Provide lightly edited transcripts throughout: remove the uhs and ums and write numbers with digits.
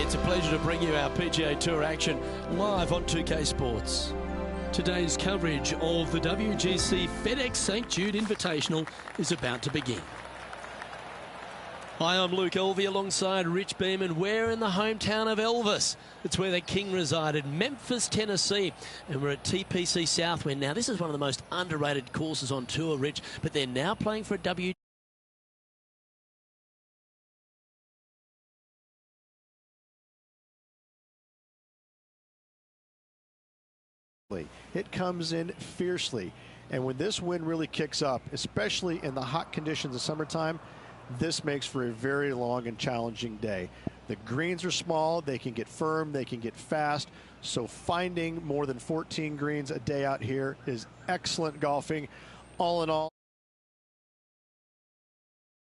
It's a pleasure to bring you our PGA Tour action live on 2K Sports. Today's coverage of the WGC FedEx St. Jude Invitational is about to begin. Hi, I'm Luke Elvey alongside Rich Beeman. We're in the hometown of Elvis. It's where the king resided, Memphis, Tennessee. And we're at TPC Southwind. Now, this is one of the most underrated courses on tour, Rich, but they're now playing for a WGC. It comes in fiercely, and when this wind really kicks up, especially in the hot conditions of summertime, this makes for a very long and challenging day. The greens are small, they can get firm, they can get fast, so finding more than 14 greens a day out here is excellent golfing. All in all,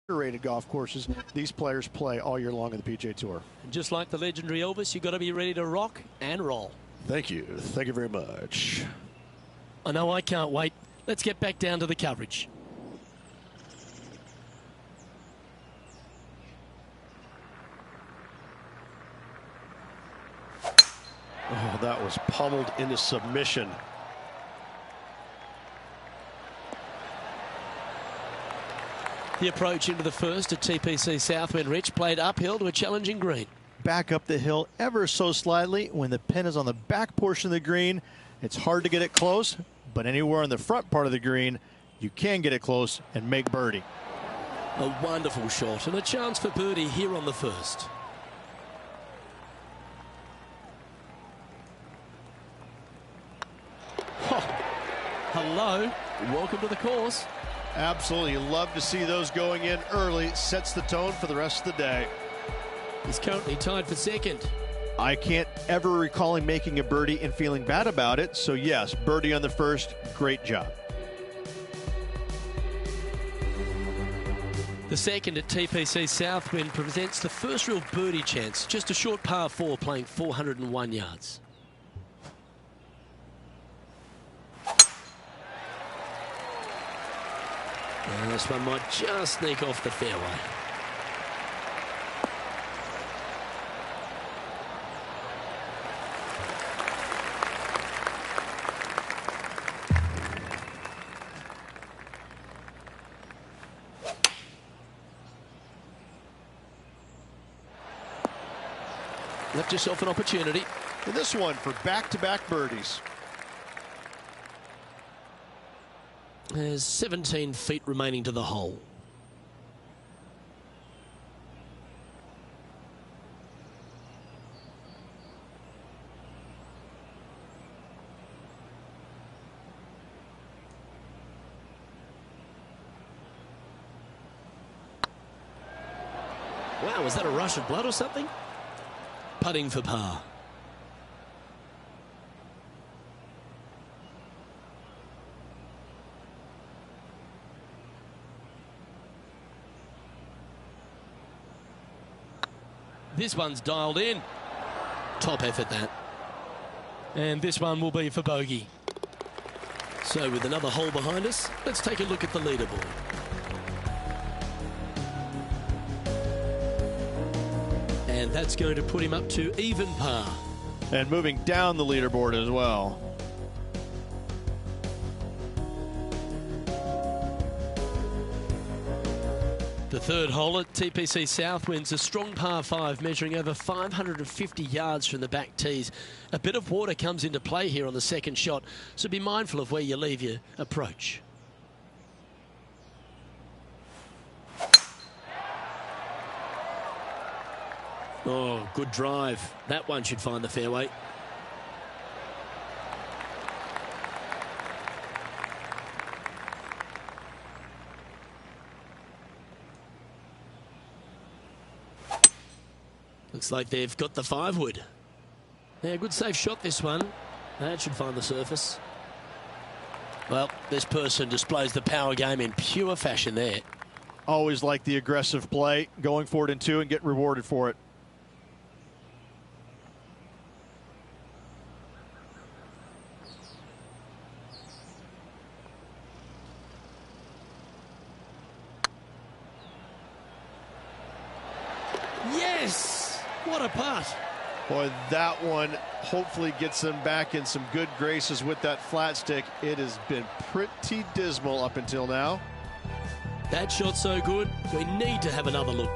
rated golf courses these players play all year long on the PGA Tour. And just like the legendary Elvis, you've got to be ready to rock and roll. Thank you. Thank you very much. I know I can't wait. Let's get back down to the coverage. Oh, that was pummeled into submission. The approach into the first at TPC Southwind, Rich, played uphill to a challenging green. Back up the hill ever so slightly. When the pin is on the back portion of the green, it's hard to get it close, but anywhere on the front part of the green, you can get it close and make birdie. A wonderful shot and a chance for birdie here on the first. Oh, hello, welcome to the course. Absolutely, love to see those going in early. Sets the tone for the rest of the day. He's currently tied for second. I can't ever recall him making a birdie and feeling bad about it. So yes, birdie on the first, great job. The second at TPC Southwind presents the first real birdie chance. Just a short par 4 playing 401 yards. And this one might just sneak off the fairway. Left yourself an opportunity. And this one for back-to-back birdies. There's 17 feet remaining to the hole. Wow, was that a rush of blood or something? Putting for par. This one's dialed in. Top effort, that. And this one will be for bogey. So with another hole behind us, let's take a look at the leaderboard. And that's going to put him up to even par. And moving down the leaderboard as well. The third hole at TPC Southwind's a strong par 5 measuring over 550 yards from the back tees. A bit of water comes into play here on the second shot, so be mindful of where you leave your approach. Oh, good drive. That one should find the fairway. Looks like they've got the 5-wood. Yeah, good safe shot this one. That should find the surface. Well, this person displays the power game in pure fashion there. Always like the aggressive play, going for it in 2 and get rewarded for it. Yes! What a putt. Boy, that one hopefully gets them back in some good graces with that flat stick. It has been pretty dismal up until now. That shot's so good, we need to have another look.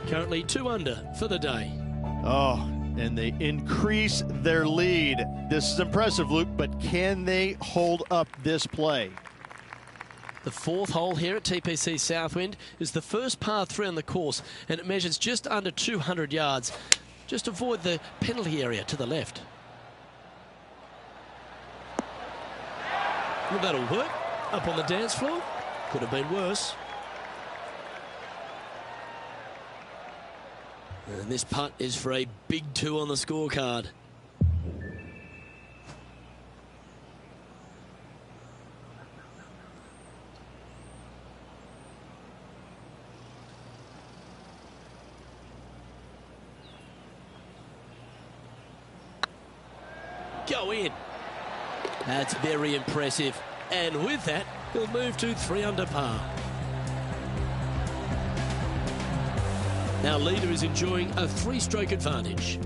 Currently 2 under for the day. Oh, and they increase their lead. This is impressive, Luke, but can they hold up this play? The 4th hole here at TPC Southwind is the first par 3 on the course, and it measures just under 200 yards. Just avoid the penalty area to the left. Well, that'll work. Up on the dance floor. Could have been worse. And this putt is for a big 2 on the scorecard. Go in. That's very impressive. And with that, he'll move to 3 under par. Our leader is enjoying a 3-stroke advantage.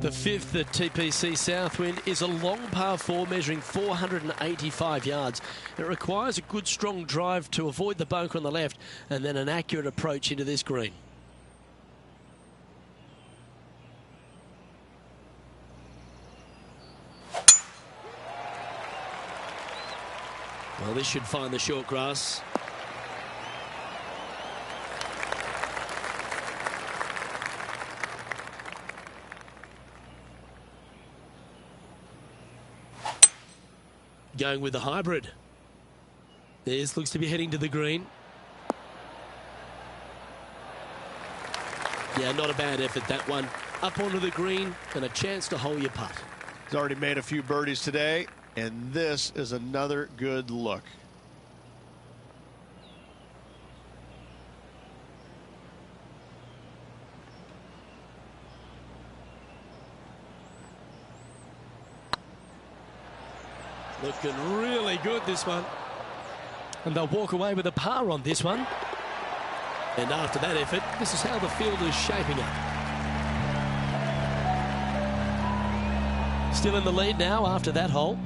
The 5th at TPC Southwind is a long par 4 measuring 485 yards. It requires a good strong drive to avoid the bunker on the left and then an accurate approach into this green. Well, this should find the short grass. Going with the hybrid. This looks to be heading to the green. Yeah, not a bad effort, that one. Up onto the green and a chance to hole your putt. He's already made a few birdies today, and this is another good look. Looking really good, this one. And they'll walk away with a par on this one. And after that effort, this is how the field is shaping up. Still in the lead now after that hole.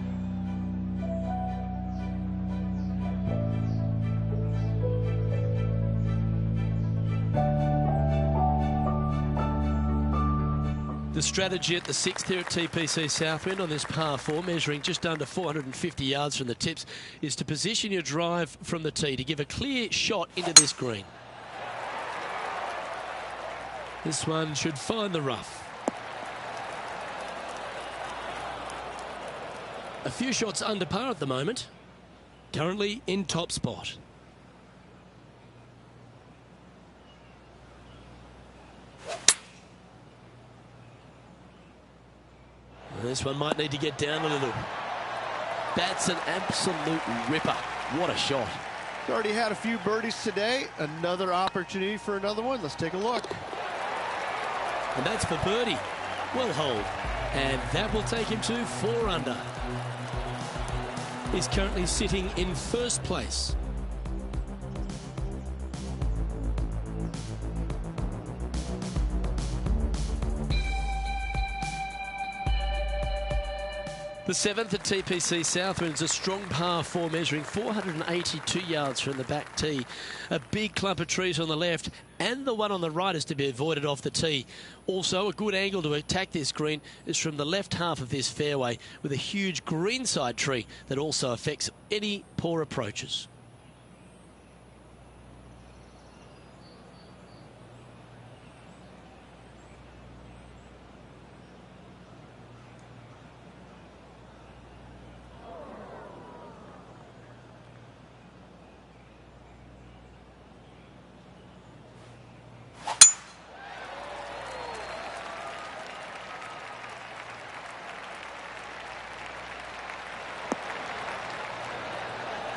The strategy at the 6th here at TPC Southwind on this par 4, measuring just under 450 yards from the tips, is to position your drive from the tee to give a clear shot into this green. This one should find the rough. A few shots under par at the moment. Currently in top spot. This one might need to get down a little. That's an absolute ripper. What a shot. He's already had a few birdies today. Another opportunity for another one. Let's take a look. And that's for birdie. Well holed. And that will take him to 4 under. He's currently sitting in first place. The 7th at TPC Southwind is a strong par 4 measuring 482 yards from the back tee. A big clump of trees on the left and the one on the right is to be avoided off the tee. Also, a good angle to attack this green is from the left half of this fairway with a huge greenside tree that also affects any poor approaches.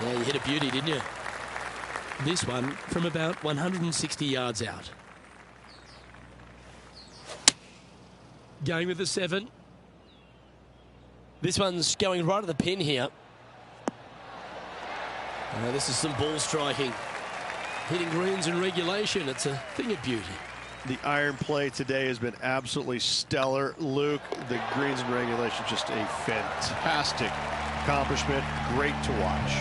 Yeah, you hit a beauty, didn't you? This one from about 160 yards out. Going with the 7. This one's going right at the pin here. This is some ball striking. Hitting greens in regulation. It's a thing of beauty. The iron play today has been absolutely stellar. Luke, the greens in regulation, just a fantastic accomplishment. Great to watch.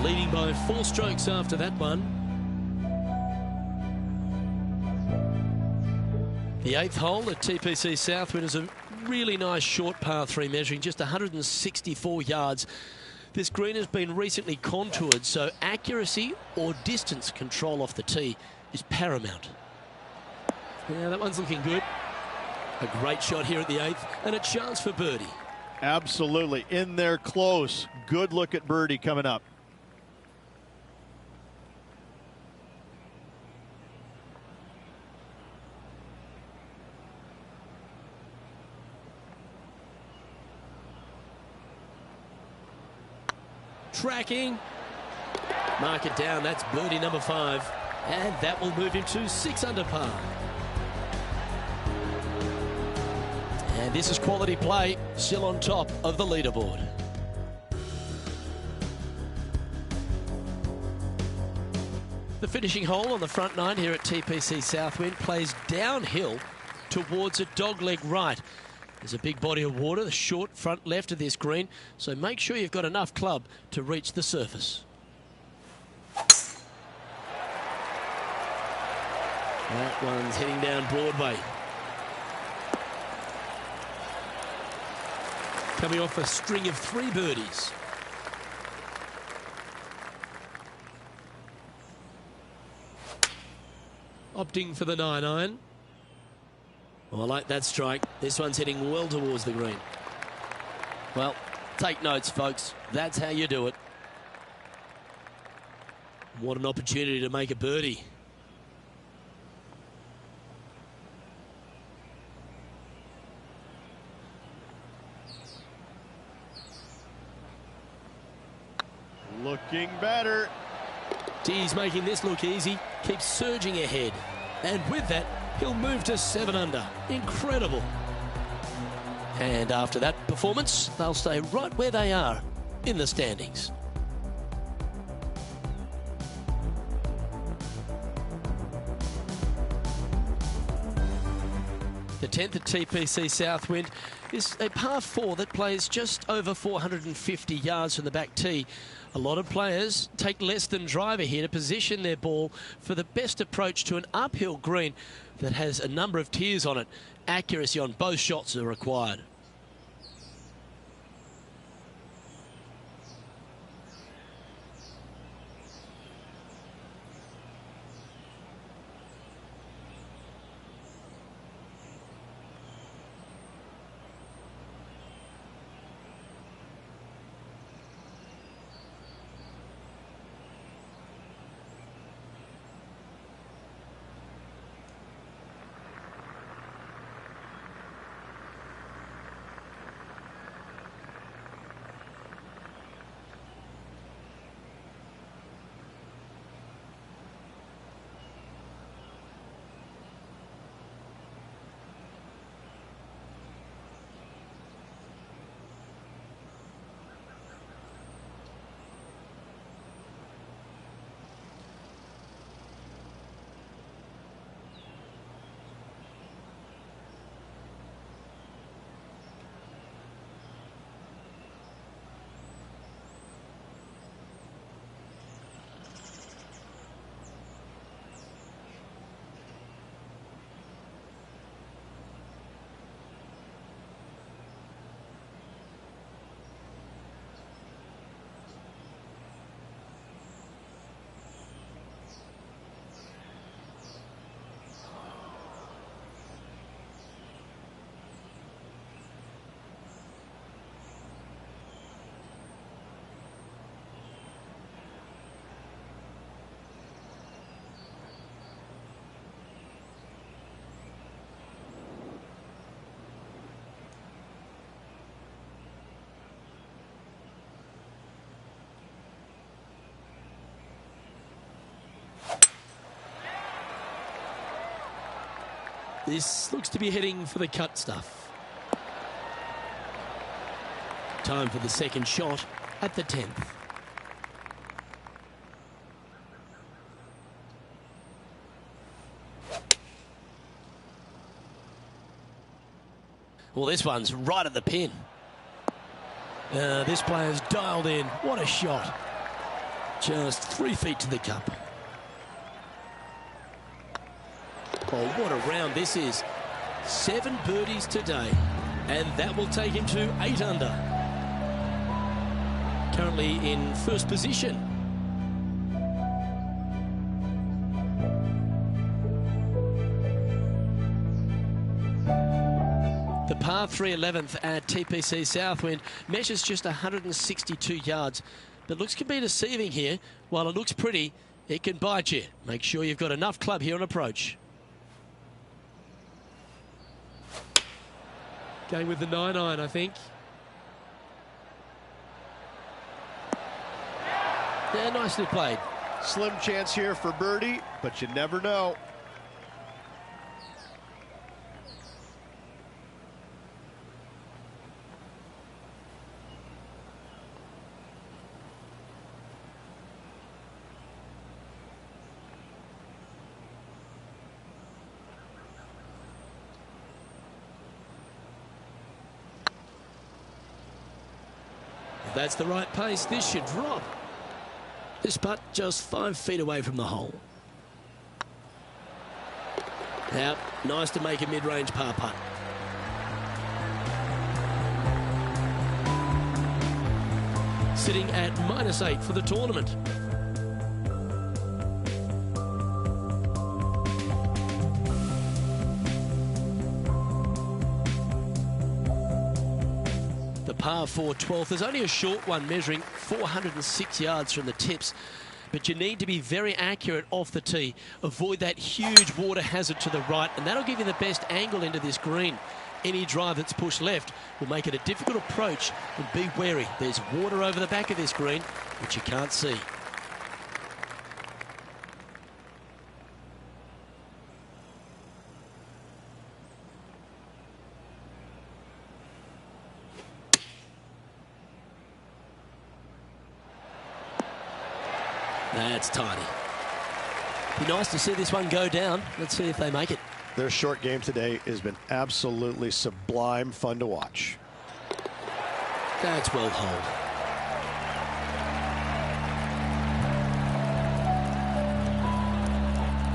Leading by 4 strokes after that one. The 8th hole at TPC Southwind is a really nice short par 3 measuring just 164 yards. This green has been recently contoured, so accuracy or distance control off the tee is paramount. Yeah, that one's looking good. A great shot here at the 8th, and a chance for birdie. Absolutely. In there close. Good look at birdie coming up. Tracking. Mark it down. That's birdie number 5. And that will move him to 6 under par. And this is quality play. Still on top of the leaderboard. The finishing hole on the front 9 here at TPC Southwind plays downhill towards a dogleg right. There's a big body of water, the short front left of this green, so make sure you've got enough club to reach the surface. That one's heading down Broadway. Coming off a string of 3 birdies. Opting for the 9-iron. Oh, I like that strike. This one's heading well towards the green. Well, take notes, folks. That's how you do it. What an opportunity to make a birdie. Looking better. He's making this look easy. Keeps surging ahead. And with that, he'll move to 7 under. Incredible. And after that performance, they'll stay right where they are in the standings. The 10th at TPC Southwind is a par 4 that plays just over 450 yards from the back tee. A lot of players take less than driver here to position their ball for the best approach to an uphill green that has a number of tiers on it. Accuracy on both shots are required. This looks to be heading for the cut stuff. Time for the second shot at the 10th. Well, this one's right at the pin. This player's dialed in. What a shot. Just 3 feet to the cup. Oh, what a round this is. 7 birdies today. And that will take him to 8 under. Currently in first position. The par 3 11th at TPC Southwind measures just 162 yards, but looks can be deceiving here. While it looks pretty, it can bite you. Make sure you've got enough club here on approach. Going with the 9-iron, I think. Yeah, nicely played. Slim chance here for birdie, but you never know. If that's the right pace, this should drop. This putt just 5 feet away from the hole. Now, nice to make a mid-range par putt. Sitting at -8 for the tournament. The par 4 12th is only a short one, measuring 406 yards from the tips. But you need to be very accurate off the tee. Avoid that huge water hazard to the right, and that'll give you the best angle into this green. Any drive that's pushed left will make it a difficult approach, and be wary. There's water over the back of this green, which you can't see. That's tiny. Be nice to see this one go down. Let's see if they make it. Their short game today has been absolutely sublime fun to watch. That's well holed.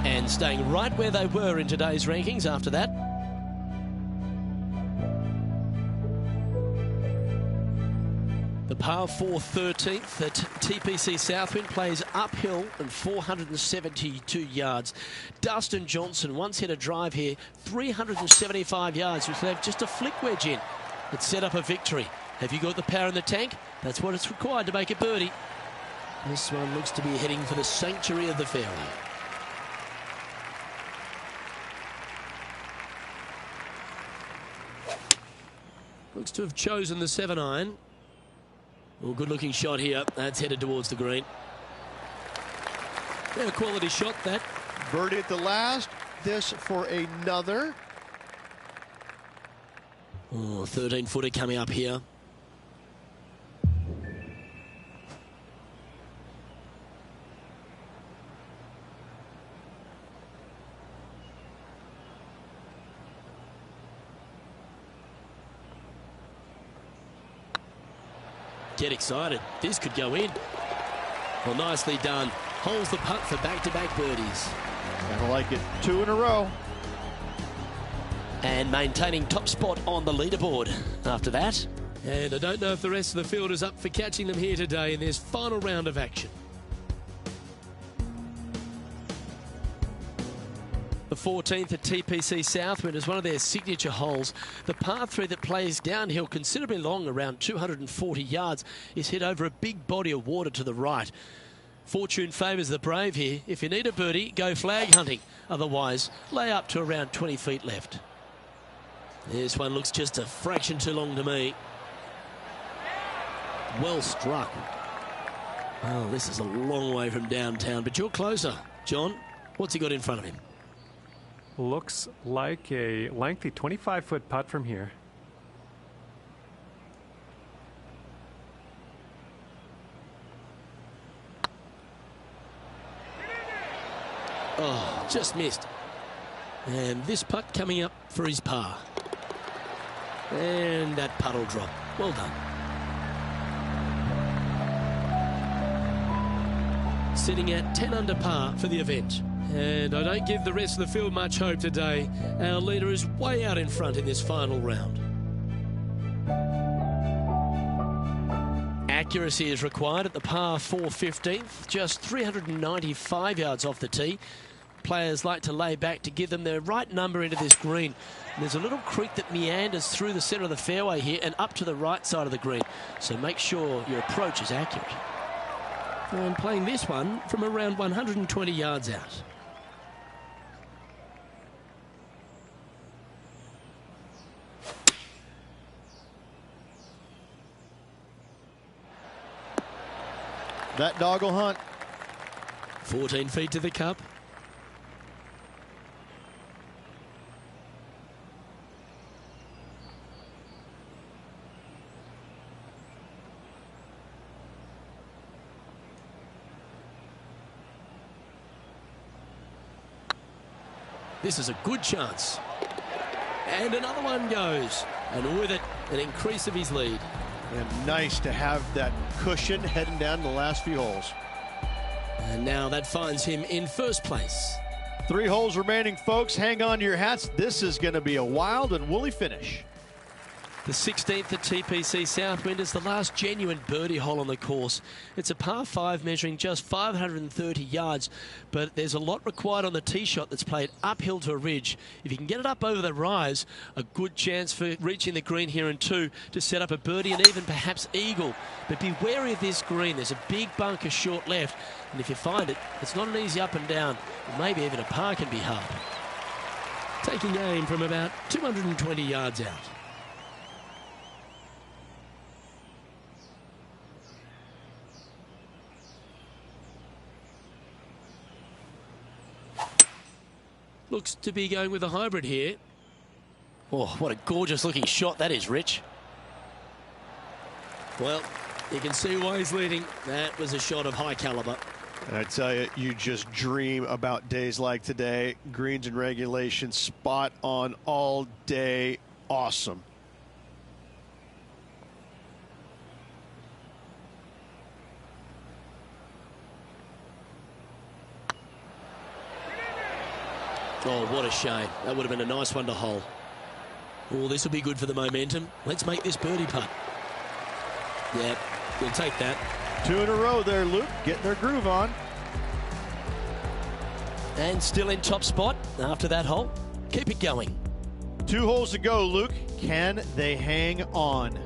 And staying right where they were in today's rankings after that. The par 4 13th at TPC Southwind plays uphill and 472 yards. Dustin Johnson once hit a drive here, 375 yards, which left just a flick wedge in. It set up a victory. Have you got the power in the tank? That's what it's required to make a birdie. This one looks to be heading for the sanctuary of the fairway. Looks to have chosen the 7-iron. Well, good-looking shot here. That's headed towards the green. Yeah, a quality shot, that. Birdie at the last. This for another. Oh, 13-footer coming up here. Get excited. This could go in. Well, nicely done. Holds the putt for back-to-back birdies. I like it. 2 in a row. And maintaining top spot on the leaderboard after that. And I don't know if the rest of the field is up for catching them here today in this final round of action. The 14th at TPC Southwind is one of their signature holes. The par 3 that plays downhill considerably long, around 240 yards, is hit over a big body of water to the right. Fortune favours the brave here. If you need a birdie, go flag hunting. Otherwise, lay up to around 20 feet left. This one looks just a fraction too long to me. Well struck. Well, this is a long way from downtown, but you're closer. John, what's he got in front of him? Looks like a lengthy 25-foot putt from here. Oh, just missed. And this putt coming up for his par. And that putt will drop. Well done. Sitting at 10 under par for the event. And I don't give the rest of the field much hope today. Our leader is way out in front in this final round. Accuracy is required at the par 4 15th, just 395 yards off the tee. Players like to lay back to give them their right number into this green. And there's a little creek that meanders through the centre of the fairway here and up to the right side of the green. So make sure your approach is accurate. And playing this one from around 120 yards out. That dog will hunt. 14 feet to the cup. This is a good chance. And another one goes. And with it, an increase of his lead. And nice to have that cushion heading down the last few holes. And now that finds him in first place. 3 holes remaining, folks. Hang on to your hats. This is going to be a wild and woolly finish. The 16th at TPC Southwind is the last genuine birdie hole on the course. It's a par 5 measuring just 530 yards, but there's a lot required on the tee shot that's played uphill to a ridge. If you can get it up over the rise, a good chance for reaching the green here in 2 to set up a birdie and even perhaps eagle. But be wary of this green. There's a big bunker short left, and if you find it, it's not an easy up and down. Maybe even a par can be hard. Taking aim from about 220 yards out. Looks to be going with a hybrid here. Oh, what a gorgeous looking shot that is, Rich. Well, you can see why he's leading. That was a shot of high caliber. And I tell you, you just dream about days like today. Greens and regulation, spot on all day. Awesome. Oh, what a shame. That would have been a nice one to hole. Oh, this will be good for the momentum. Let's make this birdie putt. Yeah, we'll take that. 2 in a row there, Luke. Getting their groove on. And still in top spot after that hole. Keep it going. 2 holes to go, Luke. Can they hang on?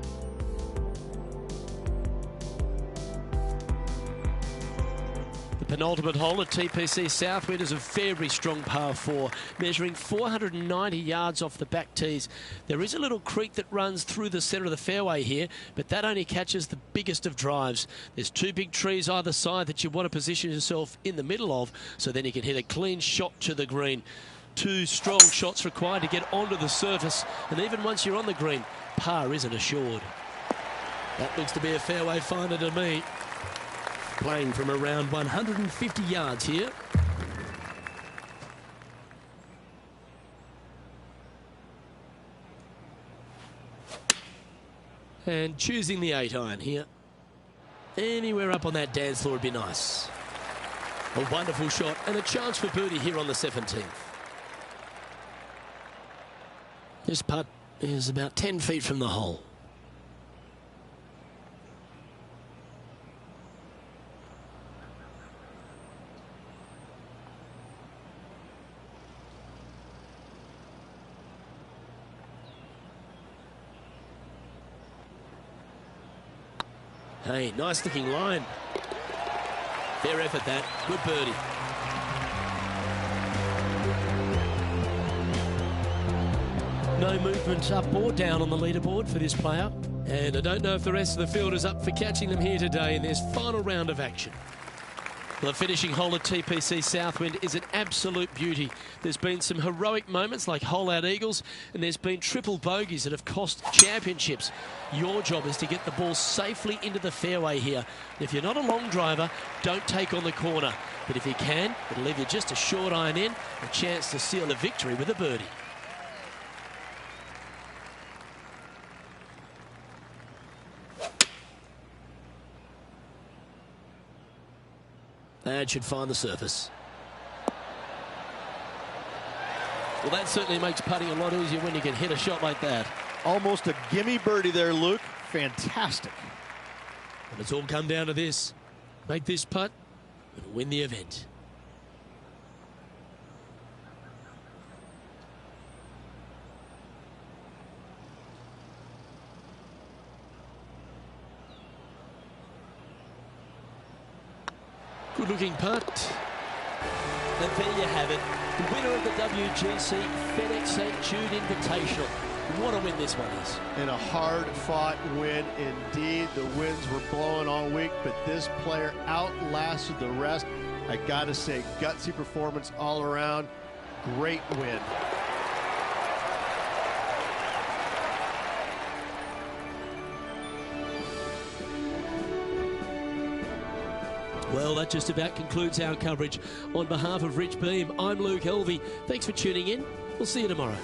The penultimate hole at TPC Southwind is a very strong par 4, measuring 490 yards off the back tees. There is a little creek that runs through the centre of the fairway here, but that only catches the biggest of drives. There's 2 big trees either side that you want to position yourself in the middle of, so then you can hit a clean shot to the green. 2 strong shots required to get onto the surface, and even once you're on the green, par isn't assured. That looks to be a fairway finder to me. Playing from around 150 yards here. And choosing the 8-iron here. Anywhere up on that dance floor would be nice. A wonderful shot and a chance for birdie here on the 17th. This putt is about 10 feet from the hole. Hey, nice looking line. Fair effort that. Good birdie. No movement up or down on the leaderboard for this player. And I don't know if the rest of the field is up for catching them here today in this final round of action. Well, the finishing hole at TPC Southwind is an absolute beauty. There's been some heroic moments like hole-out eagles, and there's been triple bogeys that have cost championships. Your job is to get the ball safely into the fairway here. If you're not a long driver, don't take on the corner. But if you can, it'll leave you just a short iron in, a chance to seal a victory with a birdie. That should find the surface. Well, that certainly makes putting a lot easier when you can hit a shot like that. Almost a gimme birdie there, Luke. Fantastic. And it's all come down to this. Make this putt and win the event. Good looking putt. And there you have it. The winner of the WGC FedEx St. Jude Invitational. What a win this one is. And a hard-fought win indeed. The winds were blowing all week, but this player outlasted the rest. I got to say, gutsy performance all around. Great win. Well, that just about concludes our coverage. On behalf of Rich Beem, I'm Luke Helvey. Thanks for tuning in. We'll see you tomorrow.